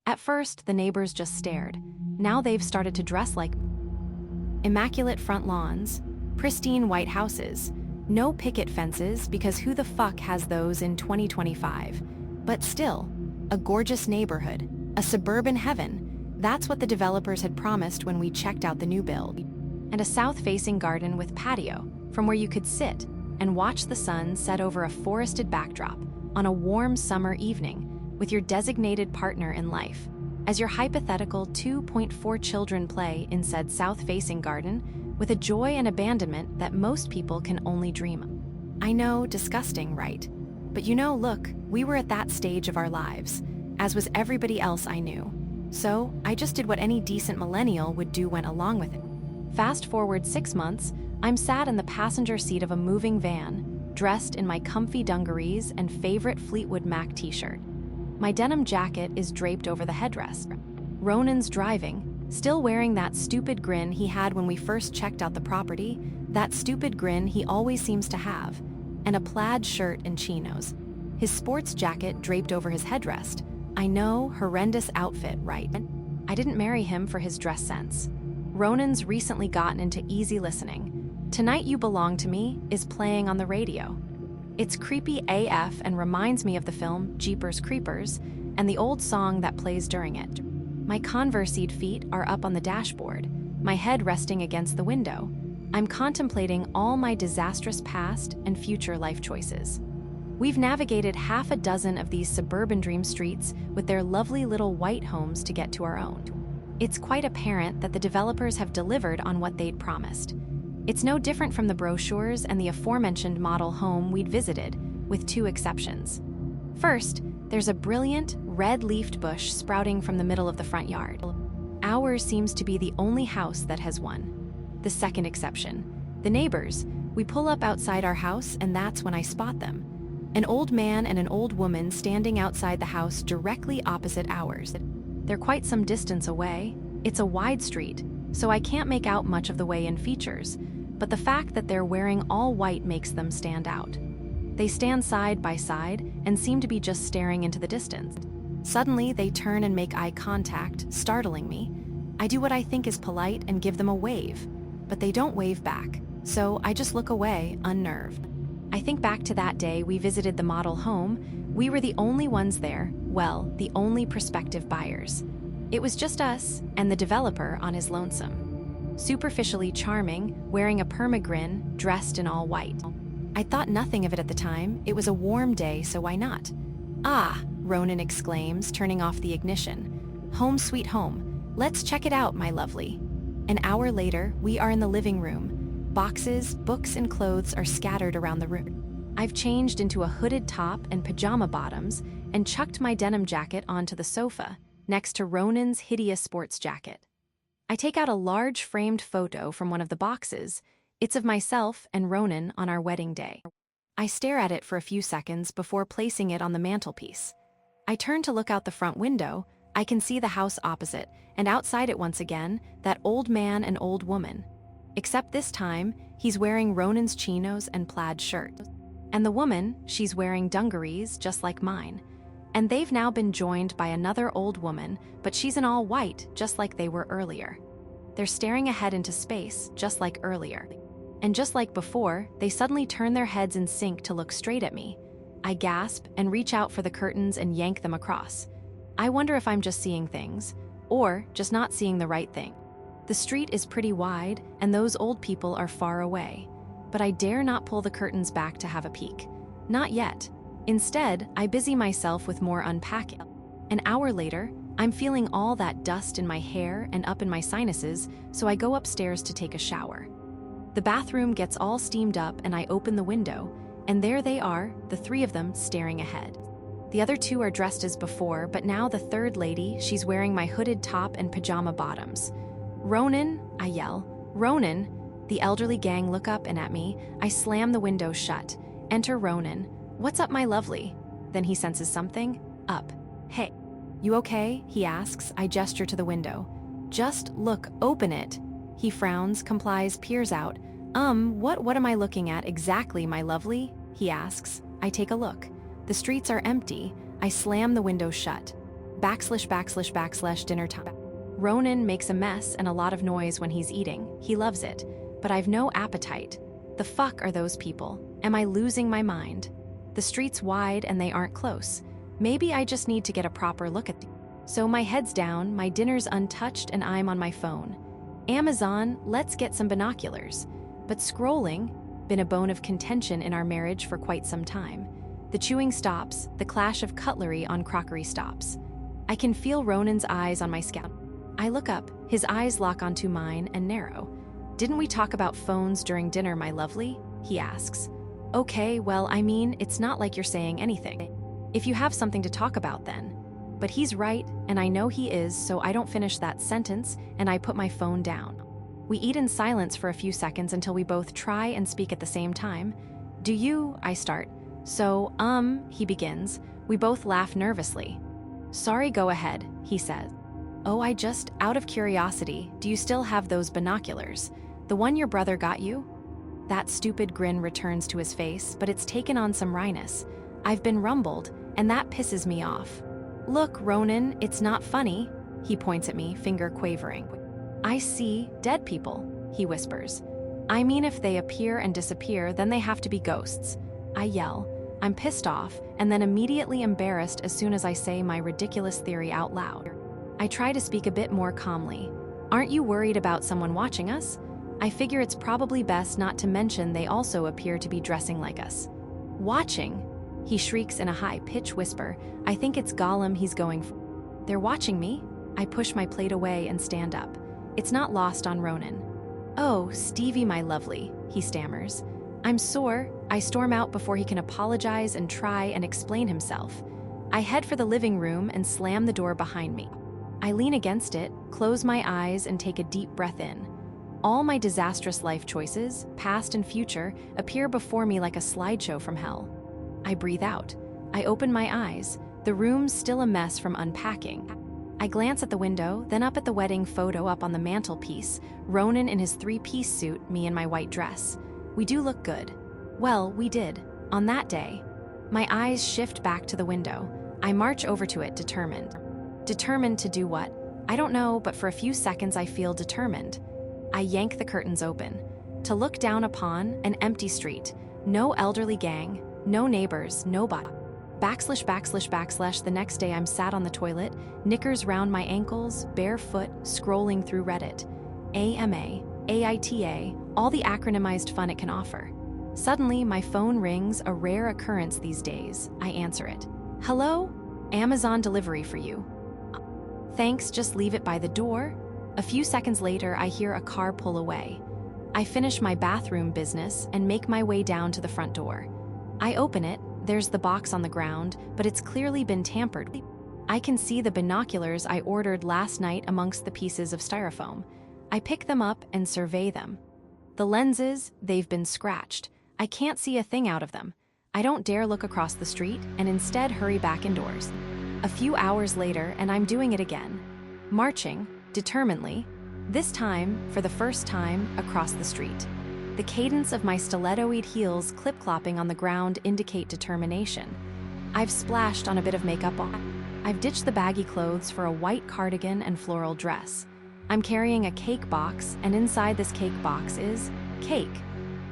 At first, the neighbors just stared. Now they've started to dress like immaculate front lawns, pristine white houses, no picket fences because who the fuck has those in 2025? But still, a gorgeous neighborhood, a suburban heaven. That's what the developers had promised when we checked out the new build. And a south-facing garden with patio, from where you could sit and watch the sun set over a forested backdrop on a warm summer evening with your designated partner in life, as your hypothetical 2.4 children play in said south-facing garden with a joy and abandonment that most people can only dream of. I know, disgusting, right? But look, we were at that stage of our lives, as was everybody else I knew. So I just did what any decent millennial would do went along with it. Fast forward 6 months, I'm sat in the passenger seat of a moving van, dressed in my comfy dungarees and favorite Fleetwood Mac t-shirt. My denim jacket is draped over the headrest. Ronan's driving, still wearing that stupid grin he had when we first checked out the property, that stupid grin he always seems to have, and a plaid shirt and chinos. His sports jacket draped over his headrest. I know, horrendous outfit, right? I didn't marry him for his dress sense. Ronan's recently gotten into easy listening. Tonight You Belong to Me is playing on the radio. It's creepy AF and reminds me of the film Jeepers Creepers and the old song that plays during it. My Converse-ed feet are up on the dashboard, my head resting against the window. I'm contemplating all my disastrous past and future life choices. We've navigated half a dozen of these suburban dream streets with their lovely little white homes to get to our own. It's quite apparent that the developers have delivered on what they'd promised. It's no different from the brochures and the aforementioned model home we'd visited, with 2 exceptions. First, there's a brilliant, red-leafed bush sprouting from the middle of the front yard. Ours seems to be the only house that has one. The second exception, the neighbors. We pull up outside our house and that's when I spot them. An old man and an old woman standing outside the house directly opposite ours. They're quite some distance away. It's a wide street, so I can't make out much of the way-in features, but the fact that they're wearing all white makes them stand out. They stand side by side and seem to be just staring into the distance. Suddenly, they turn and make eye contact, startling me. I do what I think is polite and give them a wave, but they don't wave back, so I just look away, unnerved. I think back to that day we visited the model home. We were the only ones there, well, the only prospective buyers. It was just us and the developer on his lonesome. Superficially charming, wearing a permagrin, dressed in all white. I thought nothing of it at the time. It was a warm day, so why not? Ah, Ronan exclaims, turning off the ignition. Home sweet home. Let's check it out, my lovely. An hour later, we are in the living room. Boxes, books, and clothes are scattered around the room. I've changed into a hooded top and pajama bottoms and chucked my denim jacket onto the sofa, next to Ronan's hideous sports jacket. I take out a large framed photo from one of the boxes. It's of myself and Ronan on our wedding day. I stare at it for a few seconds before placing it on the mantelpiece. I turn to look out the front window. I can see the house opposite, and outside it once again, that old man and old woman. Except this time, he's wearing Ronan's chinos and plaid shirt. And the woman, she's wearing dungarees just like mine. And they've now been joined by another old woman, but she's in all white, just like they were earlier. They're staring ahead into space, just like earlier. And just like before, they suddenly turn their heads in sync to look straight at me. I gasp and reach out for the curtains and yank them across. I wonder if I'm just seeing things, or just not seeing the right thing. The street is pretty wide, and those old people are far away. But I dare not pull the curtains back to have a peek. Not yet. Instead, I busy myself with more unpacking. An hour later, I'm feeling all that dust in my hair and up in my sinuses, so I go upstairs to take a shower. The bathroom gets all steamed up and I open the window, and there they are, the 3 of them staring ahead. The other 2 are dressed as before, but now the third lady, she's wearing my hooded top and pajama bottoms. Ronan, I yell. Ronan! The elderly gang look up and at me. I slam the window shut. Enter Ronan. What's up, my lovely? Then he senses something. Up. Hey. You okay? He asks. I gesture to the window. Just look, open it. He frowns, complies, peers out. What am I looking at exactly, my lovely? He asks. I take a look. The streets are empty. I slam the window shut. Dinner time. Ronan makes a mess and a lot of noise when he's eating. He loves it. But I've no appetite. The fuck are those people? Am I losing my mind? The street's wide and they aren't close. Maybe I just need to get a proper look at them. So my head's down, my dinner's untouched, and I'm on my phone. Amazon, let's get some binoculars. But scrolling, been a bone of contention in our marriage for quite some time. The chewing stops, the clash of cutlery on crockery stops. I can feel Ronan's eyes on my scalp. I look up, his eyes lock onto mine and narrow. Didn't we talk about phones during dinner, my lovely? He asks. Okay, well, I mean, it's not like you're saying anything. If you have something to talk about, then. But he's right, and I know he is, so I don't finish that sentence, and I put my phone down. We eat in silence for a few seconds until we both try and speak at the same time. Do you? I start. So, he begins. We both laugh nervously. Sorry, go ahead, he says. Oh, out of curiosity, do you still have those binoculars? The one your brother got you? That stupid grin returns to his face, but it's taken on some wryness. I've been rumbled, and that pisses me off. Look, Ronan, it's not funny. He points at me, finger quavering. I see dead people, he whispers. I mean, if they appear and disappear, then they have to be ghosts. I yell. I'm pissed off, and then immediately embarrassed as soon as I say my ridiculous theory out loud. I try to speak a bit more calmly. Aren't you worried about someone watching us? I figure it's probably best not to mention they also appear to be dressing like us. Watching? He shrieks in a high-pitched whisper. I think it's Gollum he's going for. They're watching me? I push my plate away and stand up. It's not lost on Ronan. Oh, Stevie, my lovely, he stammers. I'm sore. I storm out before he can apologize and try and explain himself. I head for the living room and slam the door behind me. I lean against it, close my eyes, and take a deep breath in. All my disastrous life choices, past and future, appear before me like a slideshow from hell. I breathe out. I open my eyes. The room's still a mess from unpacking. I glance at the window, then up at the wedding photo up on the mantelpiece, Ronan in his three-piece suit, me in my white dress. We do look good. Well, we did. On that day. My eyes shift back to the window. I march over to it, determined. Determined to do what? I don't know, but for a few seconds I feel determined. I yank the curtains open. To look down upon an empty street. No elderly gang, no neighbors, nobody. The next day I'm sat on the toilet, knickers round my ankles, barefoot, scrolling through Reddit. AMA, AITA, all the acronymized fun it can offer. Suddenly, my phone rings, a rare occurrence these days. I answer it. Hello? Amazon delivery for you. Thanks, just leave it by the door. A few seconds later, I hear a car pull away. I finish my bathroom business and make my way down to the front door. I open it, there's the box on the ground, but it's clearly been tampered with. I can see the binoculars I ordered last night amongst the pieces of styrofoam. I pick them up and survey them. The lenses, they've been scratched. I can't see a thing out of them. I don't dare look across the street and instead hurry back indoors. A few hours later, and I'm doing it again. Marching, determinedly, this time, for the first time, across the street. The cadence of my stilettoed heels clip-clopping on the ground indicate determination. I've splashed on a bit of makeup on. I've ditched the baggy clothes for a white cardigan and floral dress. I'm carrying a cake box, and inside this cake box is cake.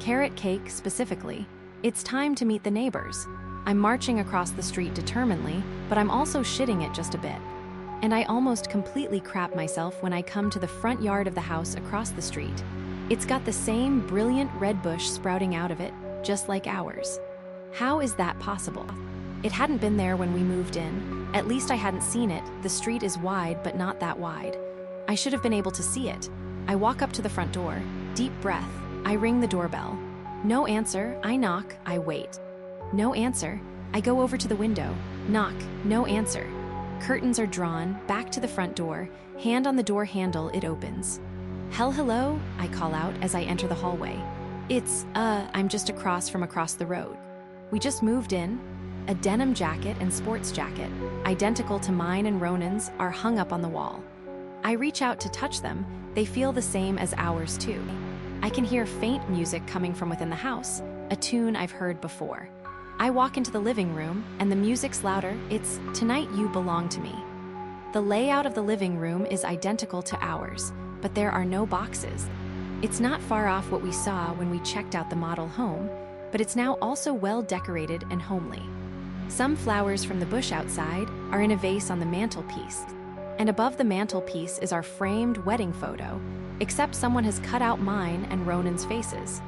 Carrot cake, specifically. It's time to meet the neighbors. I'm marching across the street determinedly, but I'm also shitting it just a bit. And I almost completely crap myself when I come to the front yard of the house across the street. It's got the same brilliant red bush sprouting out of it, just like ours. How is that possible? It hadn't been there when we moved in. At least I hadn't seen it. The street is wide, but not that wide. I should have been able to see it. I walk up to the front door. Deep breath. I ring the doorbell. No answer. I knock. I wait. No answer. I go over to the window. Knock. No answer. Curtains are drawn, back to the front door. Hand on the door handle, it opens. Hello, I call out as I enter the hallway. I'm just across the road. We just moved in. A denim jacket and sports jacket, identical to mine and Ronan's, are hung up on the wall. I reach out to touch them. They feel the same as ours too. I can hear faint music coming from within the house, a tune I've heard before. I walk into the living room, and the music's louder. It's "Tonight You Belong to Me." The layout of the living room is identical to ours, but there are no boxes. It's not far off what we saw when we checked out the model home, but it's now also well decorated and homely. Some flowers from the bush outside are in a vase on the mantelpiece, and above the mantelpiece is our framed wedding photo, except someone has cut out mine and Ronan's faces.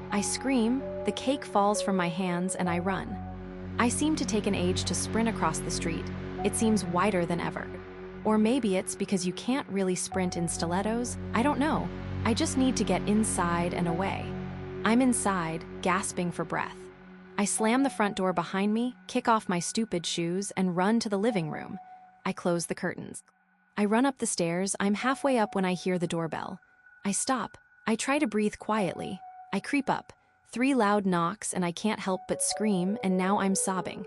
I scream, the cake falls from my hands, and I run. I seem to take an age to sprint across the street. It seems wider than ever. Or maybe it's because you can't really sprint in stilettos. I don't know. I just need to get inside and away. I'm inside, gasping for breath. I slam the front door behind me, kick off my stupid shoes, and run to the living room. I close the curtains. I run up the stairs. I'm halfway up when I hear the doorbell. I stop. I try to breathe quietly. I creep up. 3 loud knocks, and I can't help but scream, and now I'm sobbing.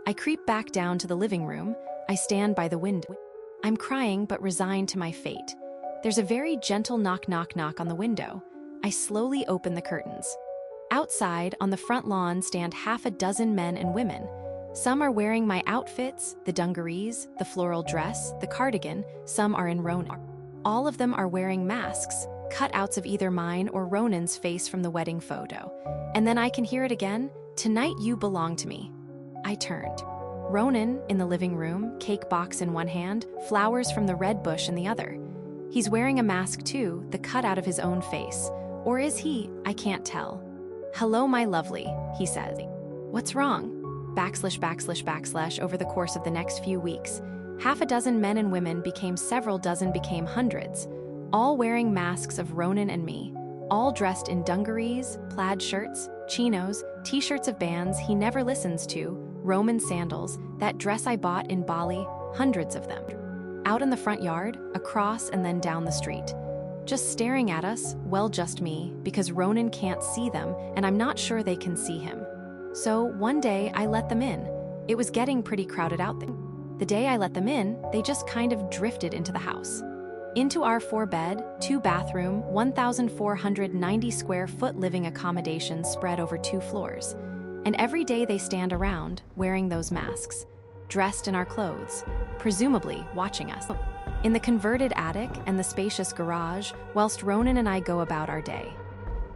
I creep back down to the living room. I stand by the window. I'm crying but resigned to my fate. There's a very gentle knock knock knock on the window. I slowly open the curtains. Outside, on the front lawn, stand half a dozen men and women. Some are wearing my outfits, the dungarees, the floral dress, the cardigan. Some are in Ronan. All of them are wearing masks, cutouts of either mine or Ronan's face from the wedding photo. And then I can hear it again, "Tonight you belong to me." I turned. Ronan in the living room, cake box in one hand, flowers from the red bush in the other. He's wearing a mask too, the cutout of his own face. Or is he? I can't tell. "Hello, my lovely," he says. "What's wrong?" // over the course of the next few weeks. Half a dozen men and women became several dozen, became hundreds, all wearing masks of Ronan and me, all dressed in dungarees, plaid shirts, chinos, t-shirts of bands he never listens to, Roman sandals, that dress I bought in Bali, hundreds of them. Out in the front yard, across and then down the street. Just staring at us, well, just me, because Ronan can't see them and I'm not sure they can see him. So one day I let them in. It was getting pretty crowded out there. The day I let them in, they just kind of drifted into the house. Into our 4-bed, 2-bathroom, 1,490 square foot living accommodation spread over 2 floors. And every day they stand around, wearing those masks, dressed in our clothes, presumably watching us. In the converted attic and the spacious garage, whilst Ronan and I go about our day.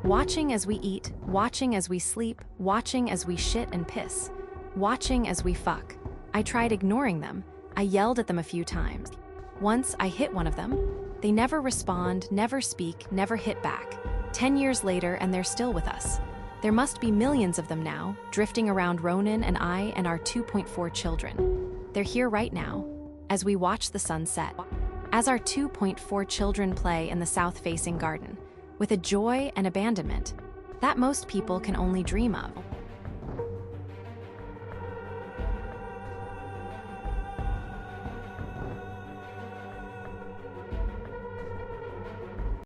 Watching as we eat, watching as we sleep, watching as we shit and piss, watching as we fuck. I tried ignoring them. I yelled at them a few times. Once I hit one of them. They never respond, never speak, never hit back. 10 years later and they're still with us. There must be millions of them now, drifting around Ronan and I and our 2.4 children. They're here right now, as we watch the sun set. As our 2.4 children play in the south-facing garden, with a joy and abandonment that most people can only dream of.